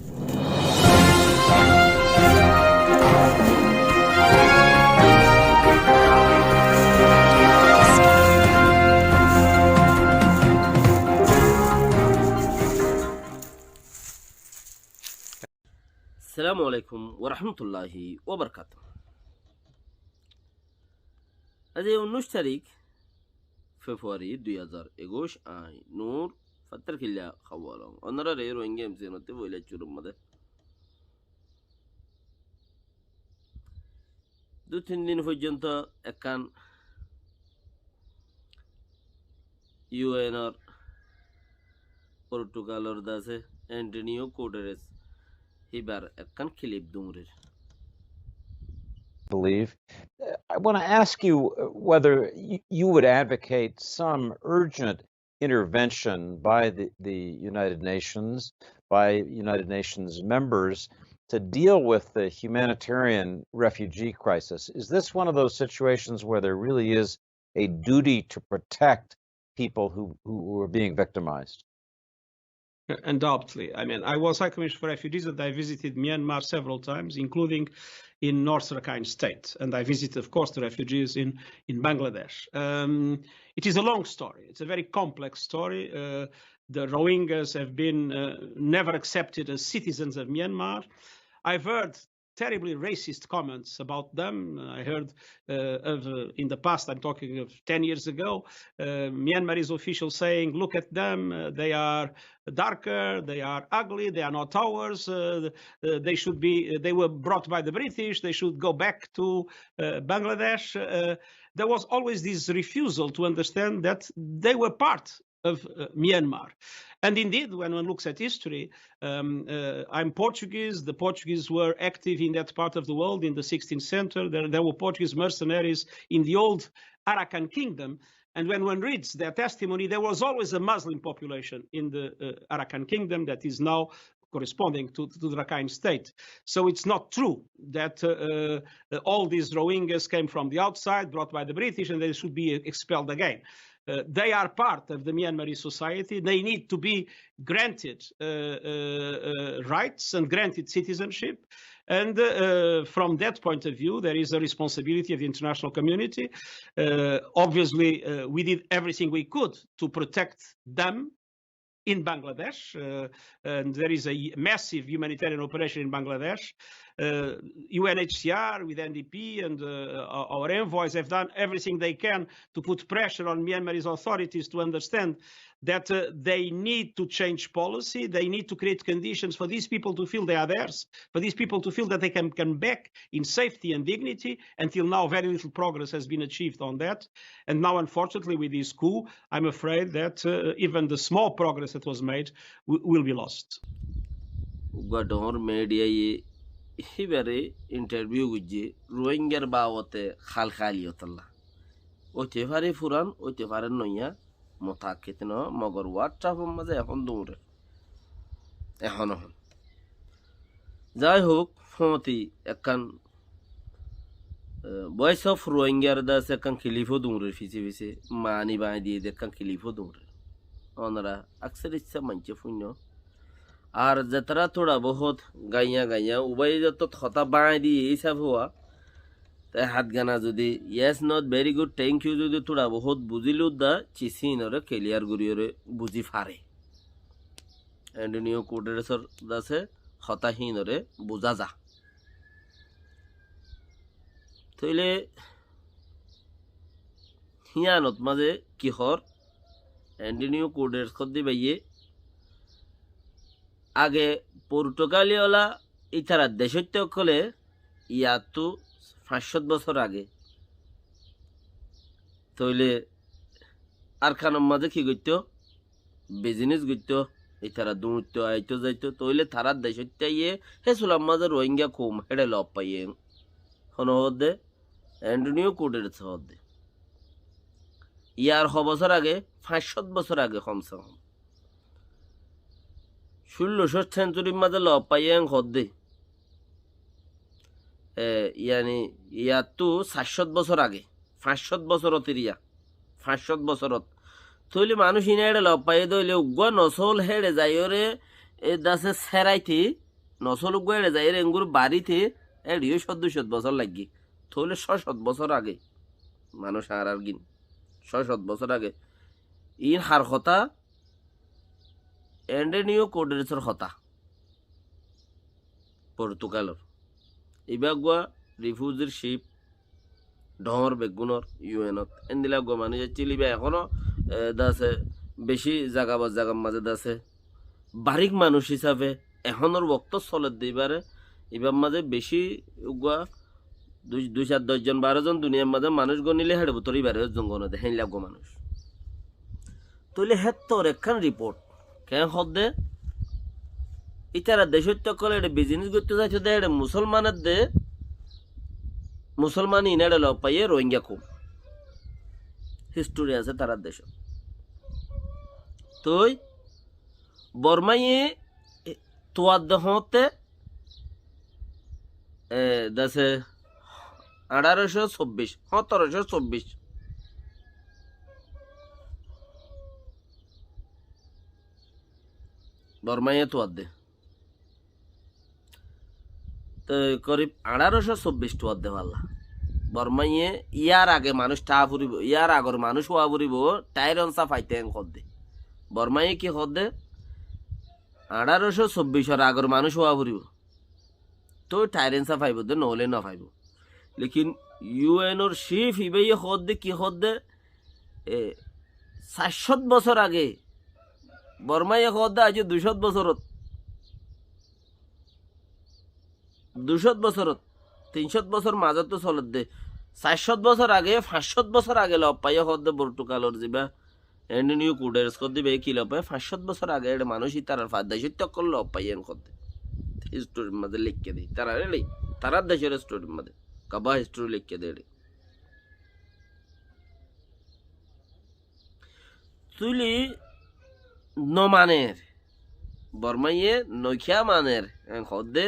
আসসালামু আলাইকুম ওরহমতুল্লাহি ওবরকাত। আজ 19 তারিখ ফেব্রুয়ারি 2021 আই নূর ফাত্তার খিল্লা খাওয়ালাম অন্যরা রে রোহিঙ্গা এমসিএমতে বইলে চুরুম মধ্যে 2-3 দিন পর্যন্ত একান ইউএনআর পর্তুগালর দাসে Antonio কোটেরেস হিবার একান খিলিপ দুমরের believe. I want to ask you whether you would advocate some urgent intervention by the United Nations, by United Nations members to deal with the humanitarian refugee crisis. Is this one of those situations where there really is a duty to protect people who are being victimized? Undoubtedly. I mean, I was High Commissioner for Refugees and I visited Myanmar several times, including in North Rakhine State. And I visited, of course, the refugees in Bangladesh. It is a long story. It's a very complex story. The Rohingyas have been never accepted as citizens of Myanmar. I've heard terribly racist comments about them. I heard in the past, I'm talking of 10 years ago, Myanmarese officials saying, look at them, they are darker, they are ugly, they are not ours, they were brought by the British, they should go back to Bangladesh. There was always this refusal to understand that they were part of Myanmar. And indeed, when one looks at history, I'm Portuguese. The Portuguese were active in that part of the world in the 16th century. There were Portuguese mercenaries in the old Arakan kingdom. And when one reads their testimony, there was always a Muslim population in the Arakan kingdom that is now corresponding to the Rakhine state. So it's not true that all these Rohingyas came from the outside, brought by the British, and they should be expelled again. They are part of the Myanmarese society. They need to be granted rights and granted citizenship. And from that point of view, there is a responsibility of the international community. Obviously, we did everything we could to protect them in Bangladesh, and there is a massive humanitarian operation in Bangladesh. UNHCR with NDP and our envoys have done everything they can to put pressure on Myanmarese authorities to understand that they need to change policy. They need to create conditions for these people to feel they are theirs, for these people to feel that they can come back in safety and dignity. Until now, very little progress has been achieved on that. And now, unfortunately, with this coup, I'm afraid that even the small progress that was made will be lost. Gador media hibere interview gujje Rohingya bawote khalkhaliyatullah ote fare furan ote fare noya motaketno mogor WhatsApp maze এখন দৌড়ে এখন যাই হোক ফমতি একখান voice of রোহিঙ্গার Das একখান খিলিফো দৌড়ের ফিসে ফিসে money by দিয়ে একখান খিলিফো দৌড়ের ওনারা আকসর ইচ্ছা মানছে শূন্য আর যাত্রা থোড়া বহুত গাইয়া গাইয়া উবাই যত থতা বাই দিয়ে এইসব হওয়া তাই হাত গানা যদি yes not very good thank you যদি থোড়া বহুত বুঝিলু দা চিসিনরে ক্লিয়ার গরিয়রে বুঝি ফারে এন্ডনিও কোডেসর দাসে হতাহীনরে বুঝা যা তইলে হিয়ানত মাঝে কিহর এন্ডনিও কোডের খদ্দি বাইয়ে আগে পর্তুগালিওলা ইতারা দেশত্য কলে ইয়াতো 500 বছর আগে তইলে আর খানম মাঝে কি গইত বিজনেস গইত ইতারা দুইত আইতো যাইতো তইলে তারা দেশত্য ইয়ে হেসুলাম মাঝে রোহিঙ্গা কম হেডে লপ পাইয়ে হনহদে এন্ডনিও কোডের হদে ইয়ার বছর আগে 500 বছর আগে কমসে কম 1600 সেঞ্চুরির মাঝে লব পাইয়ে হদে ইয়ানি ইয়াতো 700 বছর আগে 500 বছরত ইয়া 500 বছরত তইলে মানুষ ইনা হেডে লব পাইয়ে দইলে উগ্র নসল হেডে যাইরে এ দাসে সেরাইতি নসলুক গড়ে যায় এঙ্গুর বাড়িতে এডিও 700 বছর লাগি তাহলে 600 বছর আগে মানুষ আর গিন 600 বছর আগে ইন হার কথা এন্ডেনিও কোডেরসর কথা পর্তুগালর ইবাগুয়া রিফিউজির শিপ ডহর বেগুনর ইউএনত এন্দিলা গো মানুষ চিলিবা এখনো দাসে বেশি জায়গার মাঝে দাসে বারিক মানুষ হিসাবে এখনোর বক্ত চলে দিবারে এবার মাঝে বেশি উগুয়া 2-4-10 জন 12 জন দুনিয়ার মাঝে মানুষ গনিলে হেড়ে বুতরি বারে জঙ্গন দে হেন লাগো মানুষ তইলে হেত্তর একখান রিপোর্ট কেন হদে ইতারা দেশত্য কলে এটা বিজনেস করতে যাচ্ছে দে এটা মুসলমানের দে মুসলমান ইনারে ল পাইয়ে রোহিঙ্গা কম হিস্টোরি আছে তারা দেশ তুই বর্মাইয়ে তোয়ার দেহতে দেশে 1724 বর্মাইয়ে তোয়ার দে তো করিব 1824 তোয়ার দে পাল্লা বর্মাইয়ে ইয়ার আগে মানুষ টা ফুরিব ইয়ার আগর মানুষ হওয়া ফুরিব টাইরনসা ফাইতে দে বর্মাইয়ে কি দে 1824 আগর মানুষ হওয়া ফুরিব তো টাইরেন্সা ফাইব দে নহলে না ফাইব লেকিন ইউএনর শিফ ইবেয়ে দে কি দে 400 বছর আগে বর্মাইয়ে দে আজ 200 বছরত 300 বছর মাঝে তো চলত দে 400 বছর আগে 500 বছর আগে লব পাইয়ে দে পর্তুগালর যাবা এন্ডনিও কুডারস দিবে কি লব পায় 500 বছর আগে এটা মানুষই তার ফাদাইশত তকল লব পাইয়ে দে হিস্টোরির মধ্যে লিখকে দেয় তারা রেলি তারা দেশের স্টোরির মধ্যে কাবা হিস্টোরি লিখকে দেয় তুলি নমানের বর্মাইয়ে নখিয়া মানের হদে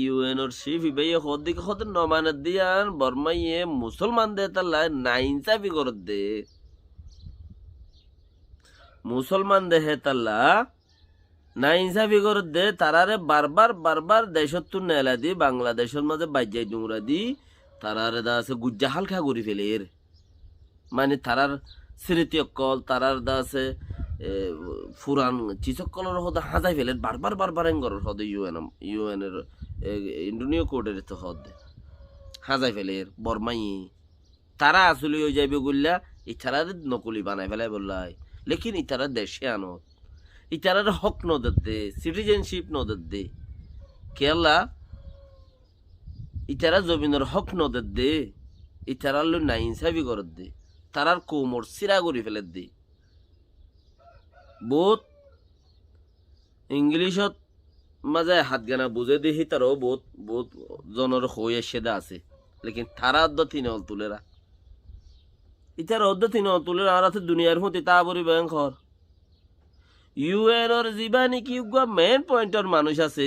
ইউএনর শিফ ইবাইয়ে হদিকে হদে নমানের দিয়ান বর্মাইয়ে মুসলমান দে তাল্লা নাইনসাফি করত দে মুসলমান দেহে তাল্লা নাইনসাফি করত দে তারারে বারবার দেশত তু নেলা দি বাংলাদেশের মাঝে বাজ্যাই ডুংরা দি তারারে দা আছে গুজ্জা হালকা করি ফেলে এর মানে তারার স্মৃতি অকল তারার দা আছে ফুরান চিচকলর হদে হাজাই ফেলে বারবার এঙ্গর হদে ইউএনের ইন্ডোনিও কোডের তো হদে হাজাই ফেলে এর বর্মাই তারা আসলে ওই যাইবে গুল্লা ইতারারে নকলি বানাই ফেলাই বললাই লেকিন ইতারা দেশে আনত ইতারার হক নদর দে সিটিজেনশিপ নদর দে কেলা ইতারা জমিনের হক নদর দে ইতারার লো নাইনসাফি করত দে তারার কোমর সিরা করি ফেলে দে বহুত ইংলিশত মাঝে হাত গানা বুঝে দি তারও বহুত জনের হয়ে সেদা আছে লেকিন তারা অদ্দ তিন অল তুলেরা ইতার অদ্দ তিন অল তুলেরা আর আছে দুনিয়ার হতে তা বলি ভয়ঙ্কর ইউএনর জীবানি কি মেন পয়েন্টর মানুষ আছে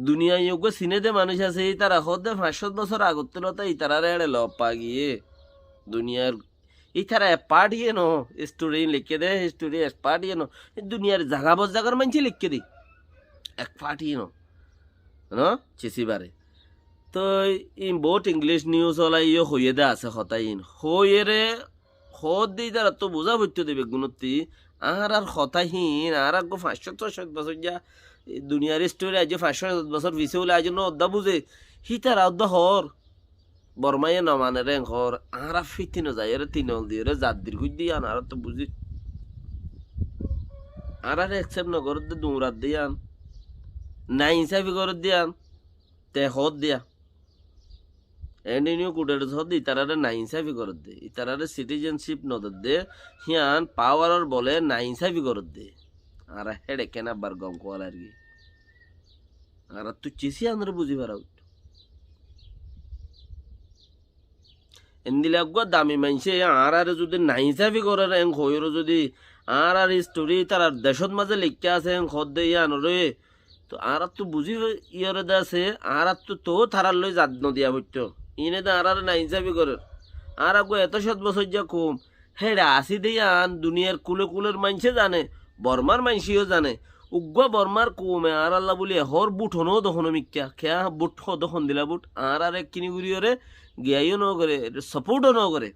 দুনিয়া ইউগ সিনেতে মানুষ আছে তারা হদে 500 বছর আগত তুলতা ইতারারে এড়ে লব পা গিয়ে দুনিয়ার ইতারা পাঠিয়ে নো স্টোরি লিখে দে হিস্টোরি পাঠিয়ে নো দুনিয়ার জাগার মানছি লিখে দি এক পাঠিয়ে নো চেসিবারে তো ইন বহুত ইংলিশ নিউজ হলা ইয়ে হইয়ে দে আছে হতাইন হইয়ে রে হদ দি তারা তো বোঝা বইতে দেবে গুণতি আর হতাহীন আর 500-600 বছর যা দুনিয়ার স্টোরি আজ 500 বছর পিছিয়ে হলে আজ অদ্দা বুঝে হিতারা অদ্দা হর বর্মাইয়ে নমানে রে ঘর আর ফিতিনো যায় রে তিনল দিয়ে রে জাদ্দির খুঁজ দিয়ে আন আর তো বুঝি আর একসেপ্ট নগর দে দুমরাত দিয়ান না ইনসাফি করে দিয়ান তে হদ দিয়া এন্ডিনিও কুডের হদ ইতারারে না ইনসাফি করে দে ইতারারে সিটিজেনশিপ নদর দে হিয়ান পাওয়ার বলে না ইনসাফি করে দে আর হেডে কেনা বার গম কোয়াল আর কি আর তুই চিসি আনরে বুঝি পারাও এন্দিলাগুয়া দামি মানছে আর যদি নাইসাফি করে এং হইর যদি আর স্টোরি তার দেশত মাঝে লিখতে আছে এং খদ দে আনরে তো আর তো বুঝি ইয়রে দে আছে আর তো তারার লই জাদ নদিয়া হইতো ইনে দে আর নাইসাফি করে আর আগুয়া এত 7 বছর যা কম হেডা আসি দিয়ে আন দুনিয়ার কুলের মানছে জানে বর্মার মানসিও জানে উগ্র বর্মার কমে আর আল্লাহ বলি হর বুট হনো দখন মিক্কা খেয়া বুট হ দখন দিলা বুট আর এক কিনি গুড়িওরে গিয়াইও ন করে সাপোর্টও ন করে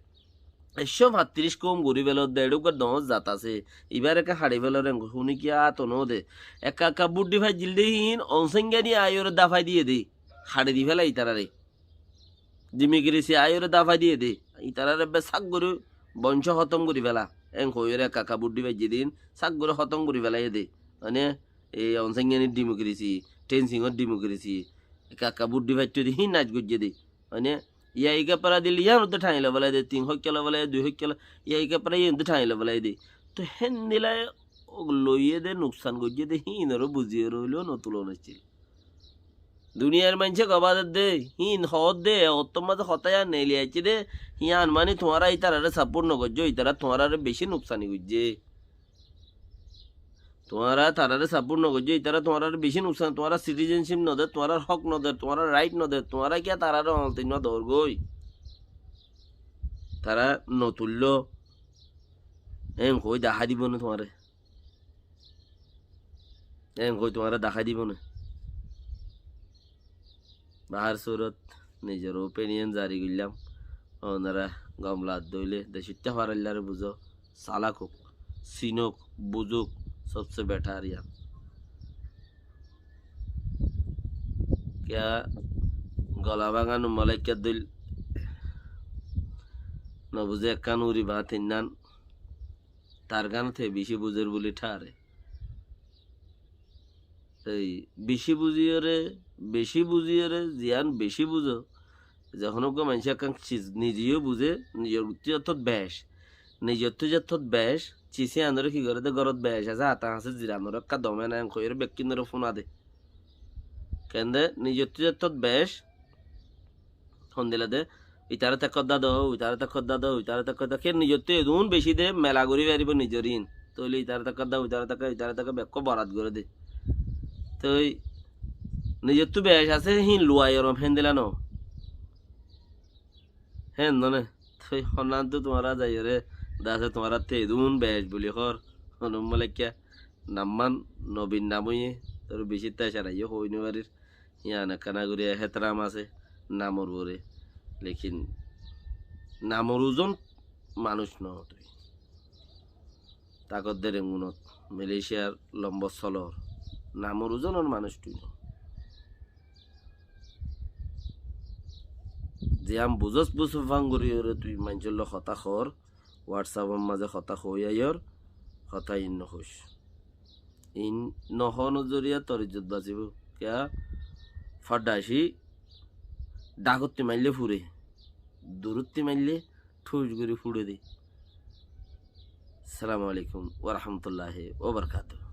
135 কম গড়ি বেল দেড়ুকার দশ জাত আছে এবার একা হাড়ি বেল শুনি কি আতো ন দে একা একা বুড্ডি ভাই জিলদে হিন অনসেঙ্গানি আয়োর দাফাই দিয়ে দে হাড়ি দি ফেলা ইতারারে জিমিগিরিসি আয়োর দাফাই দিয়ে দে ইতারারে বে সাক গরু বংশ খতম করি ফেলা কইরে একা একা বুড্ডি ভাই যেদিন সাক গরু খতম করি ফেলাই দে মানে এই অনসেঙ্গানির ডিমোক্রেসি টেনসিংয়ের ডিমোক্রেসি একা একা বুড্ডি ভাই তুই হিন নাচ গুজিয়ে দে মানে ইয়া ইকা পারা দিলি ইয়ার উদ্দে ঠাঁইলে বলাই দে 3 হক্কেলা বলাই 2 হক্কেলা ইয়া ইকা পারা ইয়ে উদ্দে ঠাঁইলে বলাই দে তো হেন দিলাই লইয়ে দে নুকসান গজিয়ে দে হিনরও বুঝিয়ে রইলেও নতুলন হচ্ছিল দুনিয়ার মানুষে গবাদের দে হিন হদ দে অত্তম মাঝে হতায়া নেলি আইছে দে হিয়ান মানে তোমারা ইতারারে সাপোর্ট নগজ্য ইতারা তোমারারে বেশি নুকসানি গজ্জে তোমারা তারারে সাপোর্ট নগজ্য ইতারা তোমারারে বেশি নুকসান তোমারা সিটিজেনশিপ নদে তোমার হক নদে তোমার রাইট নদে তোমারা কি তারারে অন্তিম দৌড় গই তারা নতুল্য কই দেখা দিব না তোমারে কই তোমারা দেখা দিব না বাহার সুরত নিজের ওপিনিয়ন জারি করলাম ওনারা গমলা দইলে দেশিটা ফারাল্লারে বুঝো সালাক হোক সিনোক বুঝুক সবচেয়ে বেটার ইয়ার क्या গলা ভাঙানো মালাইকা দিল না বুঝে একখান উড়ি ভাত ইন্নান তার গান থেকে বেশি বুঝের বলি ঠারে এই বেশি বুঝিয়ে জিয়ান বেশি বুঝো যখন মানুষ একখান নিজেও বুঝে নিজের অর্থত ব্যাস নিজের অর্থত ব্যাস চিসে আনরে কি করে দে গরত ব্যাস আছে হাতা আছে জিরানোর একটা দমে না কইরে ব্যক্তিনর ফোনা দে কেন্দে নিজের অর্থত ব্যাস ফোন দিলে দে ইতারে তাকদ্দা দাও ইতারে তাকদ্দা দাও ইতারে তাকদ্দা কে নিজের তো এদুন বেশি দে মেলা করি পারিব নিজের ইন তইলে ইতারে তাকদ্দা ইতারে তাকা বেক্ক বরাত করে দে তই নিজের তো ব্যাস আছে হিন লুয়াই ওরম হেন দিলা ন হ্যাঁ নে তুই সন্ধান তো তোমারা যাই রে দাসে তোমারা তেদুন ব্যাস বলি হর হনুমালিকা নাম্মান নবীন নামইয়ে তোর বেশি তাই সারাইও হইনি বাড়ির ইয়ানা কানাগুড়িয়া হেতরাম আছে নামর বরে লেকিন নামর ওজন মানুষ ন তুই তাকদের এমুনত মালয়েশিয়ার লম্ব চলর নামর ওজনের মানুষ তুই ন যে আম বুঝস বুঝ ভাঙ্গুরি ওরে তুই মানুষের হতা খর হোয়াটসঅ্যাপের মাঝে হতা হইয়াইর হতা ইন নহস ইন নহ নজরিয়া তোর ইজ্জত বাঁচিব কেয়া ফাডাসি ডাকতি মারলে ফুরে দূরত্তি মারলে ঠুস করে ফুড়ে দে। সালামু আলাইকুম ওয়া রাহমাতুল্লাহি ওয়া বারাকাতুহু।